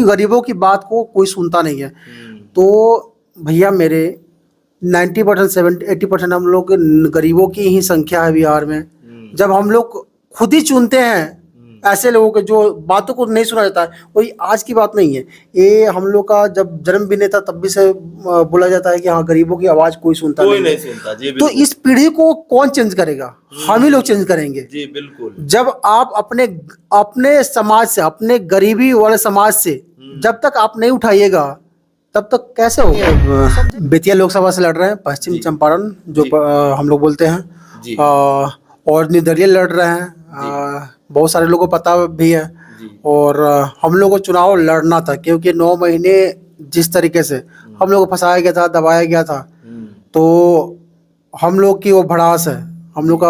कि गरीबों की बात को कोई सुनता नहीं है। तो भैया मेरे 90% 70-80% हम लोग गरीबों की ही संख्या है बिहार में। जब हम लोग खुद ही चुनते हैं ऐसे लोगों के जो बातों को नहीं सुना जाता है, वही आज की बात नहीं है। ये हम लोग का जब जन्म भी नहीं था तब भी से बोला जाता है कि हाँ गरीबों की आवाज कोई सुनता कोई नहीं नहीं सुनता जी, तो बिल्कुल। इस पीढ़ी को कौन चेंज करेगा? हम ही लोग चेंज करेंगे जी बिल्कुल। जब आप अपने अपने समाज से, अपने गरीबी वाले समाज से जब तक आप नहीं उठाइएगा तब तक कैसे होगा? बेतिया लोकसभा से लड़ रहे हैं, पश्चिम चंपारण जो हम लोग बोलते हैं जी। और निर्दलीय लड़ रहे हैं। बहुत सारे लोगों को पता भी है। और हम लोग को चुनाव लड़ना था क्योंकि 9 महीने जिस तरीके से हम लोग को फंसाया गया था, दबाया गया था, तो हम लोग की वो भड़ास है। हम लोग का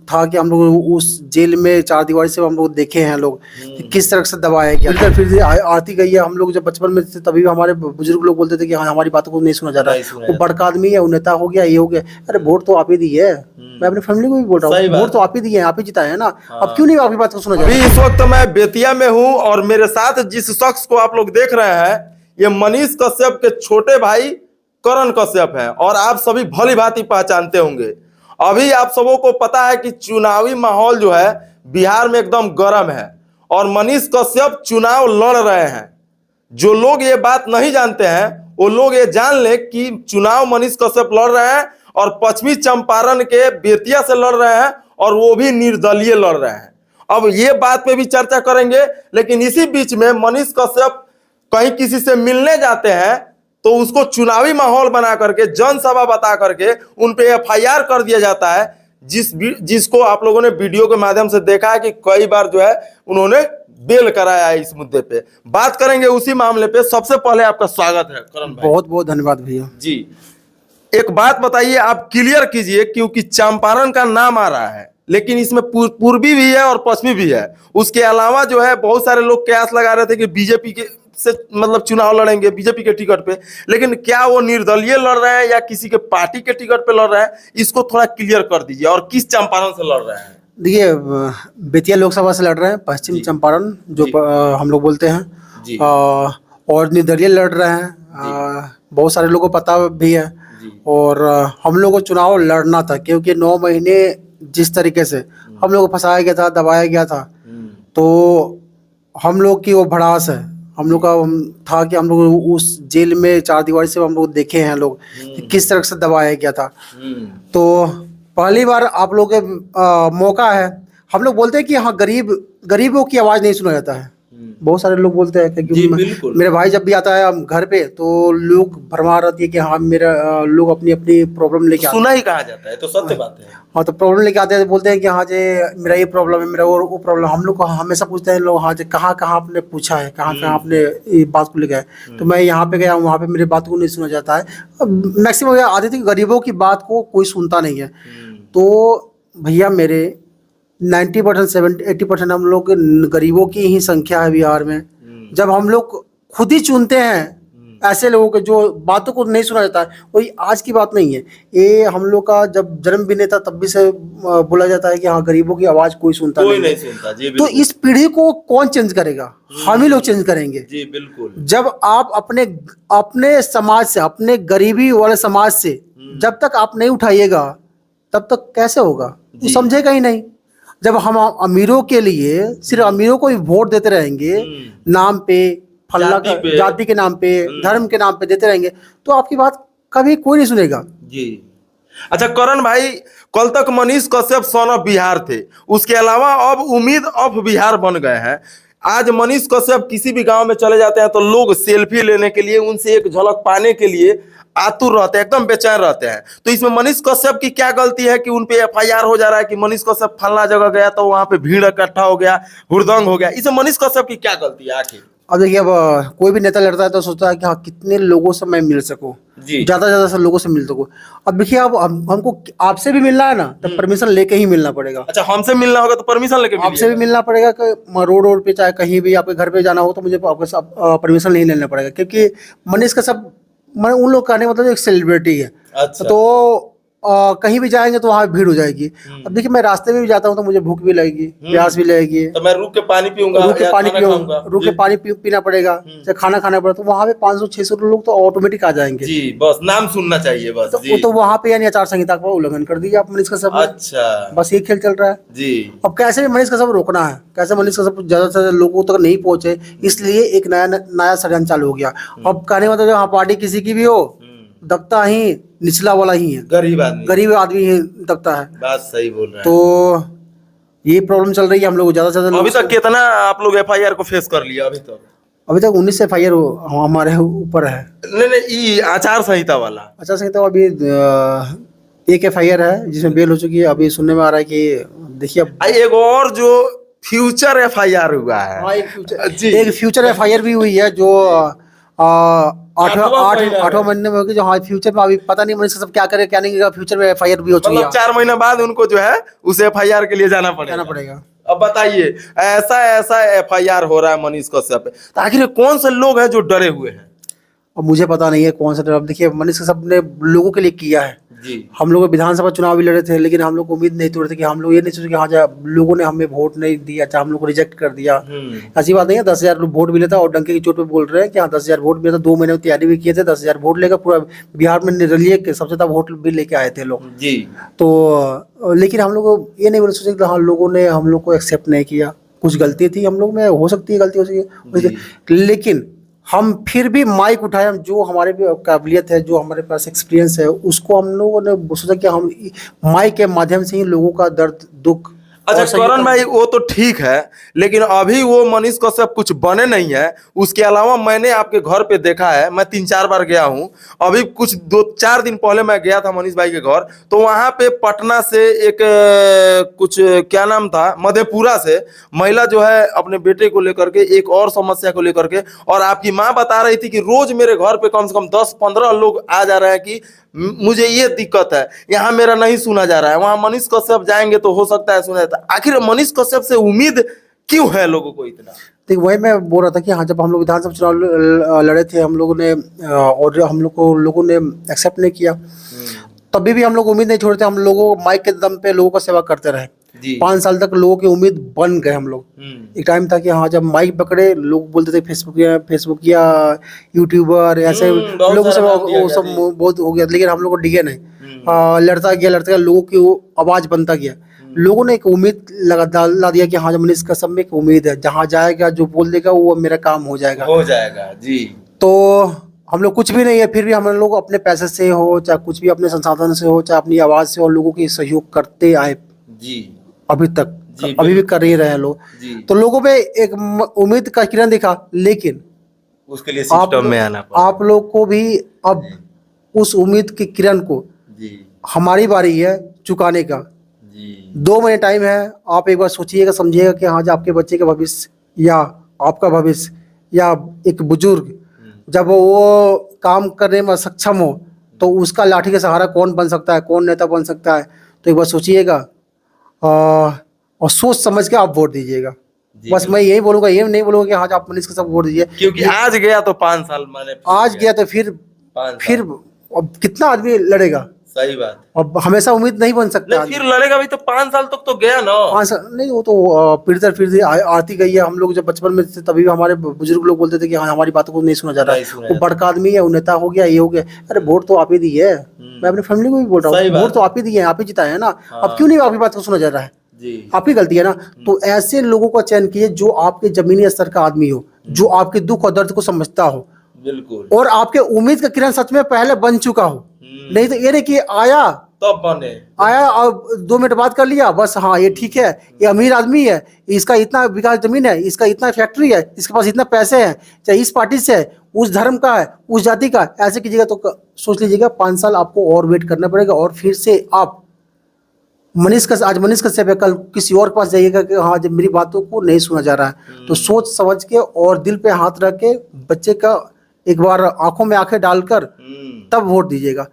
था कि हम लोग उस जेल में 4 दीवारी से हम लोग देखे हैं लोग कि किस तरह से दबाया गया। फिर आती गई है। हम लोग जब बचपन में थे तभी हमारे बुजुर्ग लोग बोलते थे कि हाँ हमारी बातों को नहीं सुना जा रहा है, वो बड़का आदमी है, वो नेता हो गया, ये हो गया। अरे वोट तो आप ही दिए। मैं अपनी फैमिली को भी बोल रहा हूँ, वोट तो आप ही दिए, आप ही जिताए है ना। अब क्यों नहीं आपकी बात को सुना जा रहा है? इस वक्त मैं बेतिया में हूँ और मेरे साथ जिस शख्स को आप लोग देख रहे हैं ये मनीष कश्यप के छोटे भाई करण कश्यप हैं और आप सभी भली भांति पहचानते होंगे। अभी आप सबों को पता है कि चुनावी माहौल जो है बिहार में एकदम गर्म है और मनीष कश्यप चुनाव लड़ रहे हैं। जो लोग ये बात नहीं जानते हैं वो लोग ये जान ले कि चुनाव मनीष कश्यप लड़ रहे हैं और पश्चिमी चंपारण के बेतिया से लड़ रहे हैं और वो भी निर्दलीय लड़ रहे हैं। अब ये बात पे भी चर्चा करेंगे, लेकिन इसी बीच में मनीष कश्यप कहीं किसी से मिलने जाते हैं तो उसको चुनावी माहौल बना करके, जनसभा बता करके उन पे एफआईआर कर दिया जाता है, जिसको आप लोगों ने वीडियो के माध्यम से देखा है कि कई बार जो है उन्होंने बेल कराया है। इस मुद्दे पे बात करेंगे, उसी मामले पे। सबसे पहले आपका स्वागत है करण भाई। बहुत बहुत धन्यवाद भैया जी। एक बात बताइए, आप क्लियर कीजिए, क्योंकि चंपारण का नाम आ रहा है लेकिन इसमें पूर्वी भी है और पश्चिमी भी है। उसके अलावा जो है बहुत सारे लोग कयास लगा रहे थे कि बीजेपी के से मतलब चुनाव लड़ेंगे बीजेपी के टिकट पे, लेकिन क्या वो निर्दलीय लड़ रहे हैं या किसी के पार्टी के टिकट पे लड़ रहे हैं, इसको थोड़ा क्लियर कर दीजिए। और किस चंपारण से लड़ रहे हैं? देखिए, बेतिया लोकसभा से लड़ रहे हैं, पश्चिम चंपारण जो हम लोग बोलते हैं और निर्दलीय लड़ रहे हैं। बहुत सारे लोगों को पता भी है। और हम लोग को चुनाव लड़ना था क्योंकि 9 महीने जिस तरीके से हम लोग को फंसाया गया था, दबाया गया था, तो हम लोग की वो भड़ास है। हम लोग का था कि हम लोग उस जेल में 4 दीवारी से हम लोग देखे हैं लोग कि किस तरह से दबाया गया था। तो पहली बार आप लोग के मौका है। हम लोग बोलते हैं कि हाँ गरीबों की आवाज़ नहीं सुना जाता है। बहुत सारे लोग बोलते हैं कि मेरे भाई जब भी आता है हम घर पे तो लोग भरमा रहती है कि हाँ मेरा लोग अपनी अपनी प्रॉब्लम लेके सुना ही कहा जाता है, तो सत्य बात है। हाँ, तो प्रॉब्लम लेके आते हैं, बोलते हैं कि हाँ जी मेरा ये प्रॉब्लम है, मेरा वो प्रॉब्लम। हम लोग को हमेशा पूछते हैं लोग, हाँ जी कहाँ कहाँ आपने पूछा है, कहाँ कहाँ आपने ये बात को लेकर है। तो मैं यहाँ पे गया, वहाँ पे मेरी बात को नहीं सुना जाता है। मैक्सिमम आदत है कि गरीबों की बात को कोई सुनता नहीं है। तो भैया मेरे 90% 70-80% हम लोग गरीबों की ही संख्या है बिहार में। जब हम लोग खुद ही चुनते हैं ऐसे लोगों के जो बातों को नहीं सुना जाता है, वही आज की बात नहीं है। ये हम लोग का जब जन्म भी नहीं था तब भी से बोला जाता है कि हाँ गरीबों की आवाज कोई सुनता नहीं सुनता जी, तो इस पीढ़ी को कौन चेंज करेगा? हम ही लोग चेंज करेंगे जी, बिल्कुल। जब आप अपने अपने समाज से, अपने गरीबी वाले समाज से जब तक आप नहीं उठाइएगा तब तक कैसे होगा? वो समझेगा ही नहीं। जब हम अमीरों के लिए सिर्फ अमीरों को ही वोट देते रहेंगे, नाम पे, फल्ला जाति के नाम पे, धर्म के नाम पे देते रहेंगे, तो आपकी बात कभी कोई नहीं सुनेगा जी। अच्छा करण भाई, कल तक मनीष कश्यप सन ऑफ बिहार थे, उसके अलावा अब उम्मीद ऑफ बिहार बन गए हैं। आज मनीष कश्यप किसी भी गांव में चले जाते हैं तो लोग सेल्फी लेने के लिए, उनसे एक झलक पाने के लिए आतुर रहते हैं, एकदम बेचैन रहते हैं। तो इसमें मनीष कश्यप की क्या गलती है कि उनपे एफआईआर हो जा रहा है कि मनीष कश्यप फलना जगह गया तो वहां पे भीड़ इकट्ठा हो गया, हुड़दंग हो गया? इसमें मनीष कश्यप की क्या गलती है आखिर? अब देखिए, अब कोई भी नेता लड़ता है तो सोचता है कि हाँ कितने लोगों से मैं मिल सकूं, ज्यादा से लोगों से मिल सकूं। अब देखिए, अब हमको आपसे भी मिलना है ना तो परमिशन लेके ही मिलना पड़ेगा। अच्छा, हमसे मिलना होगा तो परमिशन लेके आपसे भी मिलना पड़ेगा। रोड पे चाहे कहीं भी आपके घर पे जाना हो तो मुझे आपके परमिशन नहीं लेना पड़ेगा, क्योंकि मनीष का सब उन लोग कहने मतलब एक सेलिब्रिटी है। अच्छा। तो कहीं भी जाएंगे तो वहाँ भीड़ हो जाएगी। अब देखिए मैं रास्ते में भी जाता हूँ तो मुझे भूख भी लगेगी, प्यास भी लगेगी, तो मैं रुक के पानी पीऊंगा, रुक के या पानी खाना पियो, खाऊंगा। रुक के जी, पानी पीना पड़ेगा, चाहे खाना खाना पड़ेगा, तो वहाँ पे 500-600 लोग तो ऑटोमेटिक आ जाएंगे। जी, बस नाम सुनना चाहिए बस। जी, तो वहाँ पे यानी आचार संहिता का उल्लंघन कर दिया आप मनीष कश्यप ने। अच्छा, बस ये खेल चल रहा है। जी, अब कैसे भी मनीष कश्यप रोकना है, कैसे मनीष कश्यप ज्यादा से ज्यादा लोगों तक नहीं पहुंचे, इसलिए एक नया षड्यंत्र चालू हो गया। अब कहने मतलब हाँ पार्टी किसी की भी हो, दबता ही निचला वाला ही है, गरीब आदमी ही दबता है। बात सही बोल रहे हैं। तो ये प्रॉब्लम चल रही है हम लोग ज्यादा से ज्यादा। अभी तक कितना आप लोग FIR को फेस कर लिया अभी तक? अभी तक 19 FIR हमारे ऊपर है। नहीं, ये आचार संहिता वाला। आचार संहिता अभी एक FIR है जिसमें बेल हो चुकी है। अभी सुनने में आ रहा है कि देखिए एक और जो फ्यूचर FIR हुआ है। हाँ, जी, एक फ्यूचर FIR भी हुई है जो 8वां महीने में होगी, जो हाँ फ्यूचर में अभी पता नहीं मनीष कश्यप क्या करे क्या नहीं करेगा। फ्यूचर में FIR भी हो चुकी है। मतलब 4 महीने बाद उनको जो है उस FIR के लिए जाना पड़ेगा। अब बताइए, ऐसा FIR हो रहा है मनीष कश्यप पे, तो आखिर कौन से लोग हैं जो डरे हुए हैं? और मुझे पता नहीं है कौन सा। अब देखिए मनीष कश्यप ने लोगों के लिए किया है। जी, हम लोग विधानसभा चुनाव भी लड़े थे, लेकिन हम लोग उम्मीद नहीं तोड़े थे कि हम लोग ये नहीं सोचे कि हाँ लोगों ने हमें वोट नहीं दिया, चाहे हम लोग को रिजेक्ट कर दिया। ऐसी बात नहीं है। 10,000 वोट मिले था और डंके की चोट पे बोल रहे हैं कि हाँ 10,000 वोट मिले था। 2 महीने में तैयारी भी किए थे, 10,000 वोट लेकर पूरा बिहार में निर्दलीय के सबसे ज्यादा वोट भी लेके आए थे लोग। जी, तो लेकिन हम लोग ये नहीं सोचे कि हाँ लोगों ने हम लोग को एक्सेप्ट नहीं किया। कुछ गलती थी हम लोग में, हो सकती है गलती हो सकती है, लेकिन हम फिर भी माइक उठाए। हम जो हमारे भी काबिलियत है, जो हमारे पास एक्सपीरियंस है, उसको हम लोगों ने सोचा कि हम माइक के माध्यम से ही लोगों का दर्द दुख। अच्छा करण भाई, वो तो ठीक है, लेकिन अभी वो मनीष कश्यप कुछ बने नहीं है। उसके अलावा मैंने आपके घर पे देखा है, मैं 3-4 बार गया हूँ। अभी कुछ 2-4 दिन पहले मैं गया था मनीष भाई के घर, तो वहां पे पटना से एक कुछ क्या नाम था, मधेपुरा से महिला जो है अपने बेटे को लेकर के, एक और समस्या को लेकर के, और आपकी माँ बता रही थी कि रोज मेरे घर पे कम से कम 10-15 लोग आ जा रहे हैं कि मुझे ये दिक्कत है, यहाँ मेरा नहीं सुना जा रहा है, वहां मनीष कश्यप जाएंगे तो हो सकता है सुना जाता है। आखिर मनीष कश्यप से उम्मीद क्यों है लोगों को इतना? देखिए वही मैं बोल रहा था कि हाँ जब हम लोग विधानसभा चुनाव लड़े थे, हम लोगों ने और हम लोग को लोगों ने एक्सेप्ट नहीं किया, तभी भी हम लोग उम्मीद नहीं छोड़ते। हम लोगों माइक के दम पे लोगों का सेवा करते रहे। 5 साल तक लोगों की उम्मीद बन गए हम लोग। एक टाइम था कि हाँ जब माइक पकड़े लोग बोलते थे फेसबुक या यूट्यूबर ऐसे लोगों से वो सब बहुत हो गया, लेकिन हम लोग को डिगे नहीं। लड़ता गया लोगों की आवाज बनता गया। लोगों ने एक उम्मीद ला दिया कि हाँ जब मनीष कश्यप में एक उम्मीद है, जहाँ जाएगा जो बोल देगा वो मेरा काम हो जाएगा। जी, तो हम लोग कुछ भी नहीं है, फिर भी हम लोग अपने पैसे से हो, चाहे कुछ भी अपने संसाधन से हो, चाहे अपनी आवाज से हो, लोगों की सहयोग करते आए जी, अभी तक, अभी भी कर ही रहे हैं लोग। तो लोगों पे एक उम्मीद का किरण दिखा, लेकिन उसके लिए सिस्टम में आना पड़ा। आप लोग को भी अब उस उम्मीद की किरण को हमारी बारी है चुकाने का। 2 महीने टाइम है। आप एक बार सोचिएगा, समझिएगा कि हाँ जब आपके बच्चे का भविष्य या आपका भविष्य या एक बुजुर्ग जब वो काम करने में सक्षम हो, तो उसका लाठी का सहारा कौन बन सकता है, कौन नेता बन सकता है। तो एक बार सोचिएगा और सोच समझ के आप वोट दीजिएगा। बस मैं यही बोलूंगा, ये नहीं बोलूंगा कि हाँ आप मनीष कश्यप वोट दीजिए, क्योंकि आज गया तो 5 साल मैंने आज गया तो फिर अब कितना आदमी लड़ेगा। सही बात। अब हमेशा उम्मीद नहीं बन सकता। फिर लड़ेगा भी तो 5 साल तक तो गया ना। 5 साल नहीं, वो तो पीढ़ी दर पीढ़ी आती गई है। हम लोग जब बचपन में थे तभी हमारे बुजुर्ग लोग बोलते थे कि हाँ हमारी बातों को नहीं सुना जा रहा है, वो बड़का आदमी है, वो नेता हो गया, ये हो गया। अरे वोट तो आप ही दिए। मैं अपनी फैमिली को भी बोल रहा हूँ, वोट तो आप ही दिए, आप ही जिताए है ना। अब क्यों नहीं आपकी बात को सुना जा रहा है? आपकी गलती है ना। तो ऐसे लोगों का चयन कीजिए जो आपके जमीनी स्तर का आदमी हो, जो आपके दुख और दर्द को समझता हो, बिल्कुल, और आपके उम्मीद का किरण सच में पहले बन चुका हो। नहीं तो ये नहीं कि आया तब बने, आया और 2 मिनट बात कर लिया बस, हाँ ये ठीक है, ये अमीर आदमी है, इसका इतना बीघा जमीन है, इसका इतना फैक्ट्री है, इसके पास इतना पैसे हैं, चाहे इस पार्टी से है, उस धर्म का है, उस जाति का, ऐसे कीजिएगा तो सोच लीजिएगा 5 साल आपको और वेट करना पड़ेगा। और फिर से आप आज मनीष कश्यप है, कल किसी और के पास जाइएगा कि हाँ जब मेरी बातों को नहीं सुना जा रहा है। तो सोच समझ के और दिल पे हाथ रख के बच्चे का एक बार आंखों में आंखें डालकर तब वोट दीजिएगा।